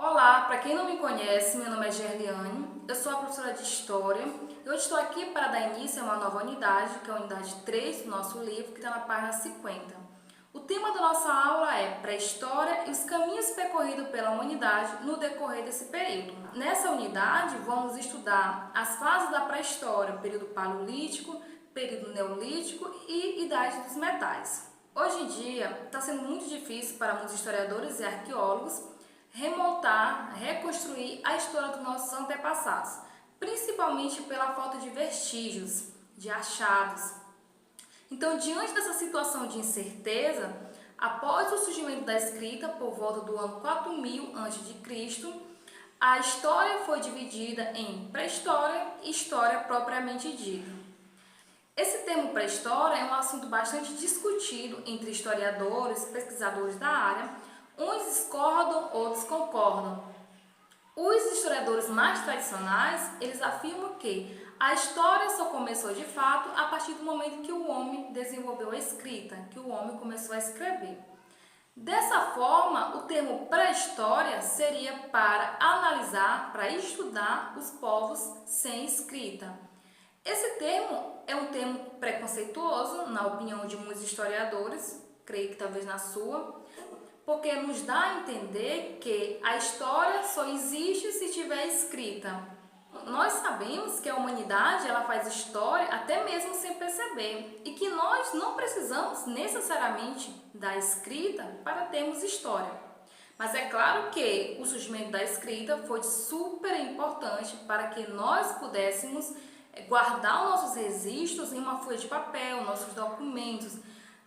Olá, para quem não me conhece, meu nome é Gerliane, eu sou a professora de História e hoje estou aqui para dar início a uma nova unidade, que é a unidade 3 do nosso livro, que está na página 50. O tema da nossa aula é Pré-História e os caminhos percorridos pela humanidade no decorrer desse período. Nessa unidade, vamos estudar as fases da pré-história, período paleolítico, período neolítico e idade dos metais. Hoje em dia, está sendo muito difícil para muitos historiadores e arqueólogos remontar, reconstruir a história dos nossos antepassados, principalmente pela falta de vestígios, de achados. Então, diante dessa situação de incerteza, após o surgimento da escrita, por volta do ano 4000 a.C., a história foi dividida em pré-história e história propriamente dita. Esse termo pré-história é um assunto bastante discutido entre historiadores, pesquisadores da área. Uns discordam, outros concordam. Os historiadores mais tradicionais, eles afirmam que a história só começou de fato a partir do momento que o homem desenvolveu a escrita, que o homem começou a escrever. Dessa forma, o termo pré-história seria para analisar, para estudar os povos sem escrita. Esse termo é um termo preconceituoso, na opinião de muitos historiadores, creio que talvez na sua, porque nos dá a entender que a história só existe se tiver escrita. Nós sabemos que a humanidade ela faz história até mesmo sem perceber e que nós não precisamos necessariamente da escrita para termos história. Mas é claro que o surgimento da escrita foi super importante para que nós pudéssemos guardar os nossos registros em uma folha de papel, nossos documentos,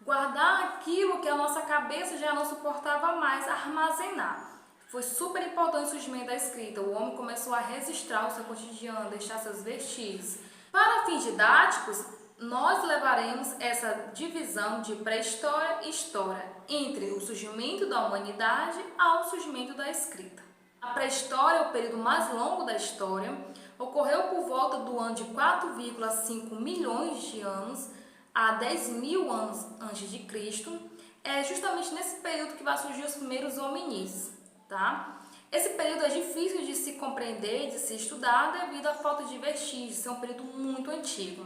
guardar aquilo que a nossa cabeça já não suportava mais armazenar. Foi super importante o surgimento da escrita. O homem começou a registrar o seu cotidiano, deixar seus vestígios. Para fins didáticos, nós levaremos essa divisão de pré-história e história entre o surgimento da humanidade ao surgimento da escrita. A pré-história é o período mais longo da história, ocorreu por volta do ano de 4,5 milhões de anos a 10.000 anos antes de Cristo. É justamente nesse período que vai surgir os primeiros hominídeos, tá? Esse período é difícil de se compreender, de se estudar devido à falta de vestígios, é um período muito antigo.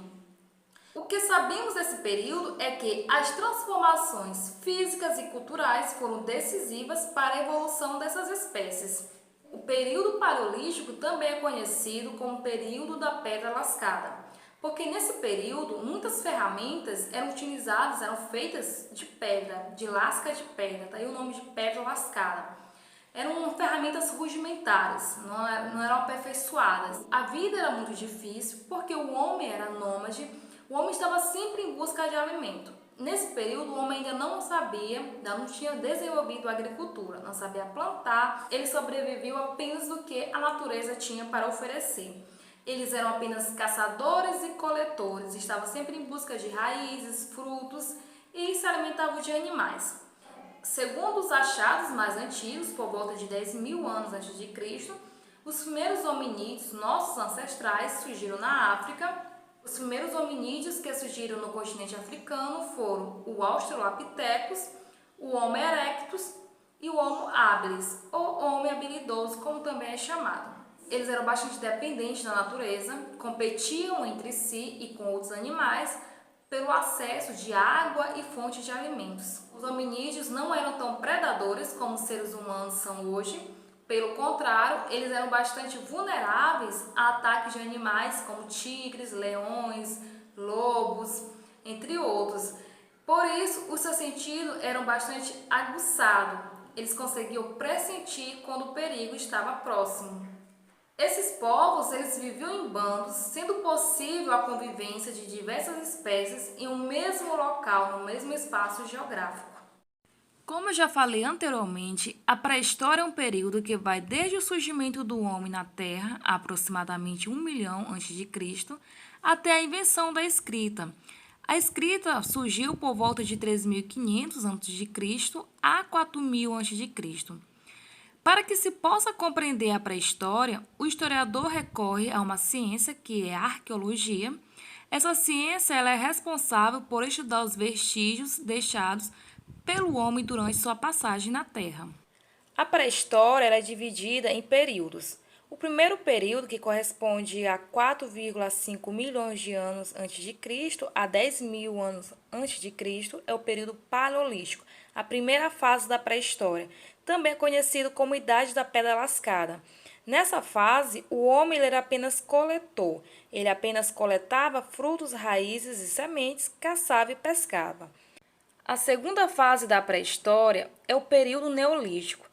O que sabemos desse período é que as transformações físicas e culturais foram decisivas para a evolução dessas espécies. O período paleolítico também é conhecido como período da pedra lascada, porque nesse período muitas ferramentas eram utilizadas, eram feitas de pedra, de lasca de pedra, daí o nome de pedra lascada. Eram ferramentas rudimentares, não eram aperfeiçoadas. A vida era muito difícil porque o homem era nômade, o homem estava sempre em busca de alimento. Nesse período, o homem ainda não sabia, ainda não tinha desenvolvido a agricultura, não sabia plantar, ele sobreviveu apenas do que a natureza tinha para oferecer. Eles eram apenas caçadores e coletores, estavam sempre em busca de raízes, frutos e se alimentavam de animais. Segundo os achados mais antigos, por volta de 10.000 anos antes de Cristo, os primeiros hominídeos, nossos ancestrais, surgiram na África. Os primeiros hominídeos que surgiram no continente africano foram o Australopithecus, o Homo erectus e o Homo habilis, ou Homem habilidoso, como também é chamado. Eles eram bastante dependentes da natureza, competiam entre si e com outros animais pelo acesso de água e fontes de alimentos. Os hominídeos não eram tão predadores como os seres humanos são hoje. Pelo contrário, eles eram bastante vulneráveis a ataques de animais como tigres, leões, lobos, entre outros. Por isso, os seus sentidos eram bastante aguçados. Eles conseguiam pressentir quando o perigo estava próximo. Esses povos eles viviam em bandos, sendo possível a convivência de diversas espécies em um mesmo local, no mesmo espaço geográfico. Como eu já falei anteriormente, a pré-história é um período que vai desde o surgimento do homem na Terra, aproximadamente 1.000.000 a.C., até a invenção da escrita. A escrita surgiu por volta de 3.500 a.C. a 4.000 a.C. Para que se possa compreender a pré-história, o historiador recorre a uma ciência que é a arqueologia. Essa ciência ela é responsável por estudar os vestígios deixados pelo homem durante sua passagem na Terra. A pré-história era dividida em períodos. O primeiro período, que corresponde a 4,5 milhões de anos antes de Cristo a 10 mil anos antes de Cristo, é o período paleolítico, a primeira fase da pré-história, também é conhecido como Idade da Pedra Lascada. Nessa fase, o homem era apenas coletor. Ele apenas coletava frutos, raízes e sementes, caçava e pescava. A segunda fase da pré-história é o período neolítico,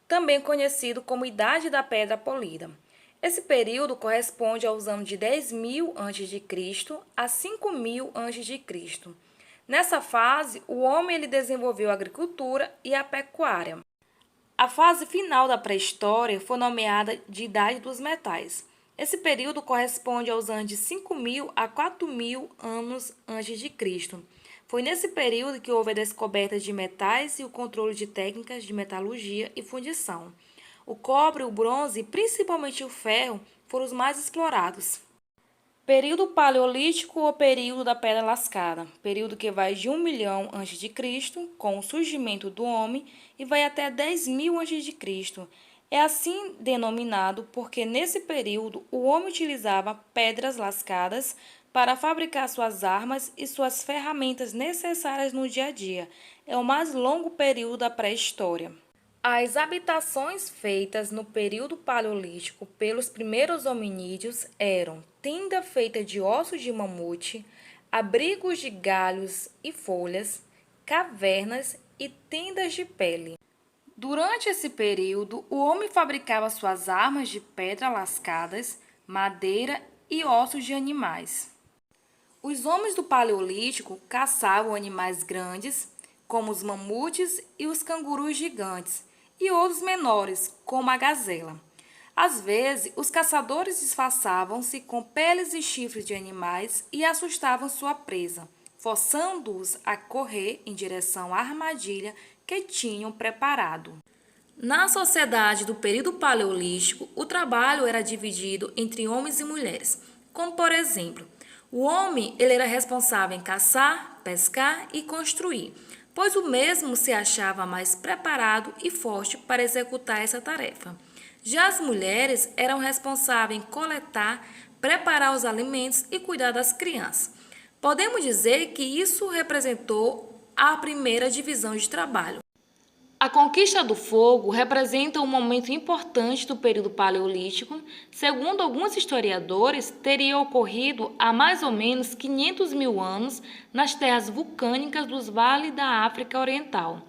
também conhecido como Idade da Pedra Polida. Esse período corresponde aos anos de 10 mil a.C. a 5 mil a.C. Nessa fase, o homem desenvolveu a agricultura e a pecuária. A fase final da pré-história foi nomeada de Idade dos Metais. Esse período corresponde aos anos de 5 mil a 4 mil anos antes de Cristo. Foi nesse período que houve a descoberta de metais e o controle de técnicas de metalurgia e fundição. O cobre, o bronze e principalmente o ferro foram os mais explorados. Período paleolítico ou período da Pedra Lascada, período que vai de 1 milhão a.C., com o surgimento do homem, e vai até 10 mil a.C. É assim denominado porque nesse período o homem utilizava pedras lascadas para fabricar suas armas e suas ferramentas necessárias no dia a dia. É o mais longo período da pré-história. As habitações feitas no período paleolítico pelos primeiros hominídeos eram tenda feita de ossos de mamute, abrigos de galhos e folhas, cavernas e tendas de pele. Durante esse período, o homem fabricava suas armas de pedra lascadas, madeira e ossos de animais. Os homens do Paleolítico caçavam animais grandes, como os mamutes e os cangurus gigantes, e outros menores, como a gazela. Às vezes, os caçadores disfarçavam-se com peles e chifres de animais e assustavam sua presa, forçando-os a correr em direção à armadilha que tinham preparado. Na sociedade do período paleolítico, o trabalho era dividido entre homens e mulheres, como por exemplo, o homem era responsável em caçar, pescar e construir, pois o mesmo se achava mais preparado e forte para executar essa tarefa. Já as mulheres eram responsáveis em coletar, preparar os alimentos e cuidar das crianças. Podemos dizer que isso representou a primeira divisão de trabalho. A conquista do fogo representa um momento importante do período paleolítico. Segundo alguns historiadores, teria ocorrido há mais ou menos 500 mil anos nas terras vulcânicas dos vales da África Oriental.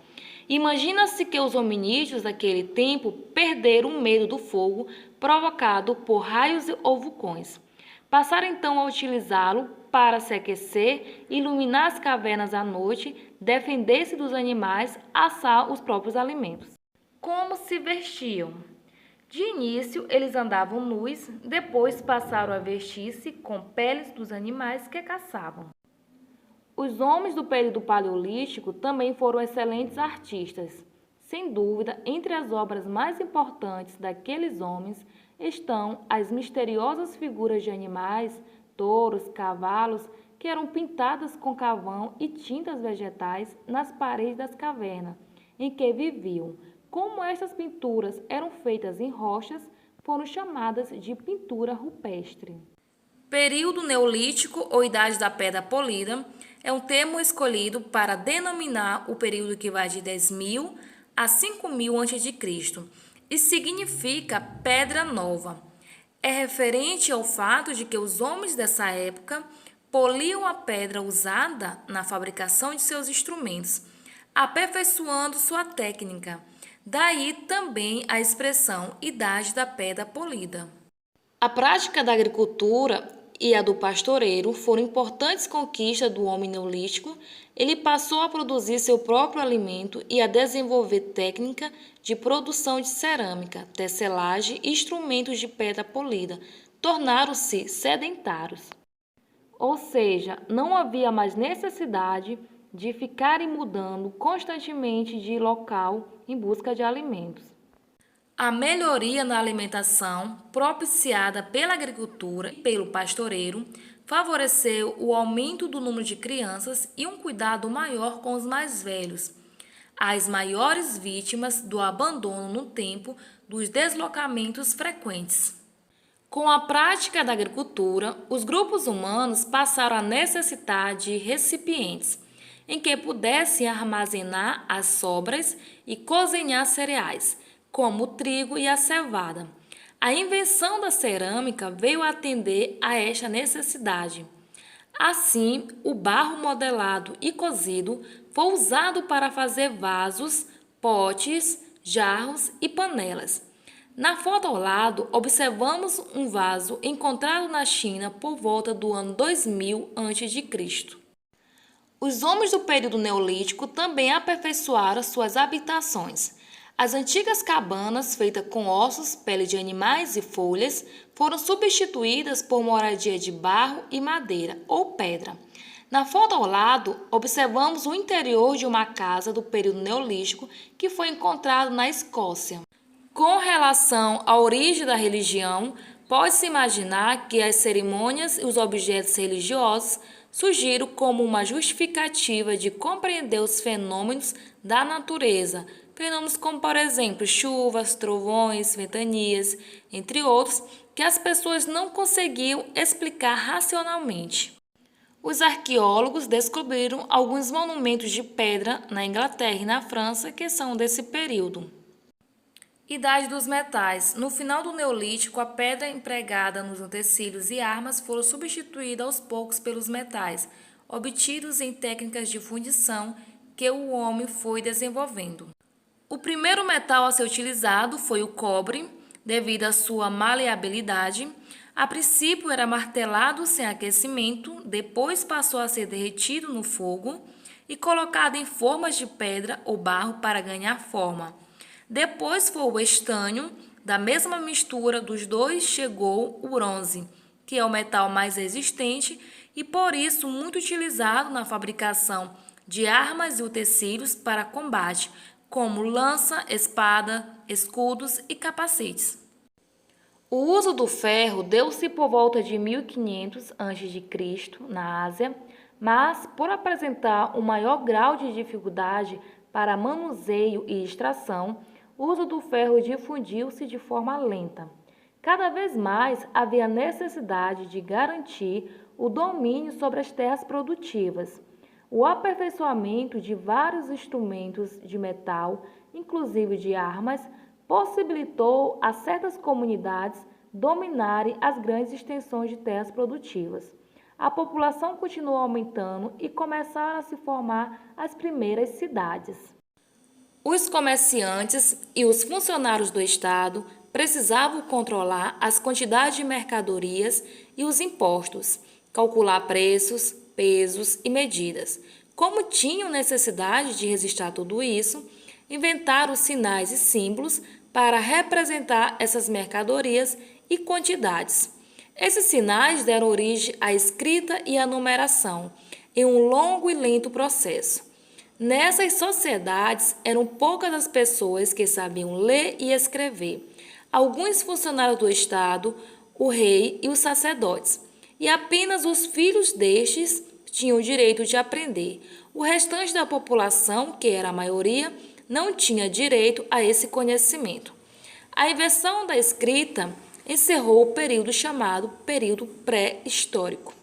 Imagina-se que os hominídeos daquele tempo perderam o medo do fogo provocado por raios ou vulcões. Passaram então a utilizá-lo para se aquecer, iluminar as cavernas à noite, defender-se dos animais, assar os próprios alimentos. Como se vestiam? De início, eles andavam nus, depois passaram a vestir-se com peles dos animais que caçavam. Os homens do período paleolítico também foram excelentes artistas. Sem dúvida, entre as obras mais importantes daqueles homens estão as misteriosas figuras de animais, touros, cavalos, que eram pintadas com carvão e tintas vegetais nas paredes das cavernas em que viviam. Como estas pinturas eram feitas em rochas, foram chamadas de pintura rupestre. Período Neolítico ou Idade da Pedra Polida é um termo escolhido para denominar o período que vai de 10 mil a 5 mil a.C. e significa pedra nova. É referente ao fato de que os homens dessa época poliam a pedra usada na fabricação de seus instrumentos, aperfeiçoando sua técnica. Daí também a expressão Idade da Pedra Polida. A prática da agricultura e a do pastoreiro foram importantes conquistas do homem neolítico. Ele passou a produzir seu próprio alimento e a desenvolver técnica de produção de cerâmica, tecelagem e instrumentos de pedra polida. Tornaram-se sedentários. Ou seja, não havia mais necessidade de ficarem mudando constantemente de local em busca de alimentos. A melhoria na alimentação, propiciada pela agricultura e pelo pastoreiro, favoreceu o aumento do número de crianças e um cuidado maior com os mais velhos. as maiores vítimas do abandono no tempo dos deslocamentos frequentes. Com a prática da agricultura, os grupos humanos passaram a necessitar de recipientes em que pudessem armazenar as sobras e cozinhar cereais, como o trigo e a cevada. A invenção da cerâmica veio atender a esta necessidade. Assim, o barro modelado e cozido foi usado para fazer vasos, potes, jarros e panelas. Na foto ao lado, observamos um vaso encontrado na China por volta do ano 2000 a.C. Os homens do período neolítico também aperfeiçoaram suas habitações. As antigas cabanas, feitas com ossos, pele de animais e folhas, foram substituídas por moradia de barro e madeira ou pedra. Na foto ao lado, observamos o interior de uma casa do período neolítico que foi encontrado na Escócia. Com relação à origem da religião, pode-se imaginar que as cerimônias e os objetos religiosos surgiram como uma justificativa de compreender os fenômenos da natureza, fenômenos como, por exemplo, chuvas, trovões, ventanias, entre outros, que as pessoas não conseguiam explicar racionalmente. Os arqueólogos descobriram alguns monumentos de pedra na Inglaterra e na França que são desse período. Idade dos metais. No final do Neolítico, a pedra empregada nos utensílios e armas foram substituídas aos poucos pelos metais, obtidos em técnicas de fundição que o homem foi desenvolvendo. O primeiro metal a ser utilizado foi o cobre, devido à sua maleabilidade. A princípio era martelado sem aquecimento, depois passou a ser derretido no fogo e colocado em formas de pedra ou barro para ganhar forma. Depois foi o estânio, da mesma mistura dos dois chegou o bronze, que é o metal mais resistente e por isso muito utilizado na fabricação de armas e utensílios para combate, como lança, espada, escudos e capacetes. O uso do ferro deu-se por volta de 1500 a.C. na Ásia, mas por apresentar um maior grau de dificuldade para manuseio e extração, o uso do ferro difundiu-se de forma lenta. Cada vez mais havia necessidade de garantir o domínio sobre as terras produtivas. O aperfeiçoamento de vários instrumentos de metal, inclusive de armas, possibilitou a certas comunidades dominarem as grandes extensões de terras produtivas. A população continuou aumentando e começaram a se formar as primeiras cidades. Os comerciantes e os funcionários do Estado precisavam controlar as quantidades de mercadorias e os impostos, calcular preços, pesos e medidas. Como tinham necessidade de registrar tudo isso, inventaram sinais e símbolos para representar essas mercadorias e quantidades. Esses sinais deram origem à escrita e à numeração, em um longo e lento processo. Nessas sociedades, eram poucas as pessoas que sabiam ler e escrever. Alguns funcionários do Estado, o rei e os sacerdotes, e apenas os filhos destes tinham o direito de aprender. O restante da população, que era a maioria, não tinha direito a esse conhecimento. A invenção da escrita encerrou o período chamado período pré-histórico.